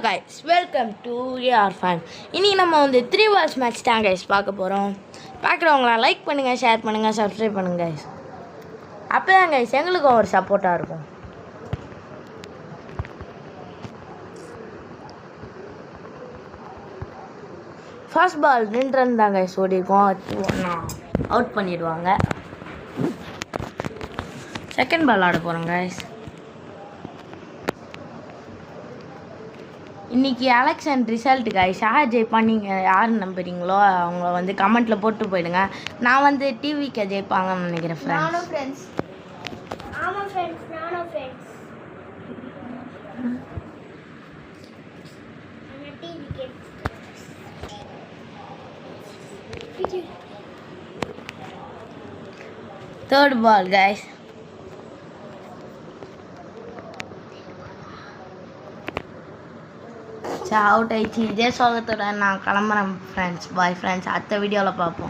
guys, welcome to AR Fan. இன்னைக்கு நம்ம வந்து 3 balls match தான் guys பார்க்க போறோம். பார்க்குறவங்களா லைக் பண்ணுங்க, ஷேர் பண்ணுங்க, சப்ஸ்கிரைப் பண்ணுங்க guys. அப்பதான் guys எங்களுக்கு ஒரு சப்போர்ட்டா இருக்கும். ஃபர்ஸ்ட் பால் 2 ரன் தான் guys ஓடிருக்கோம். அவுட் பண்ணிடுவாங்க. செகண்ட் பால் ஆட போறோம் guys. இன்றைக்கி எலெக்ஷன் ரிசல்ட் guys யார் ஜெயிப்பா நீங்கள் யார் நம்புறீங்களோ அவங்கள வந்து கமெண்ட்டில் போட்டு போயிடுங்க. நான் வந்து டிவிக்கு ஜெயிப்பாங்கன்னு நினைக்கிறேன் friends. Third ball guys. Out ஆயிடுச்சு. இதே சோகத்தோட நான் கிளம்புறேன் ஃப்ரெண்ட்ஸ். பாய் ஃப்ரெண்ட்ஸ், அடுத்த வீடியோவில் பார்ப்போம்.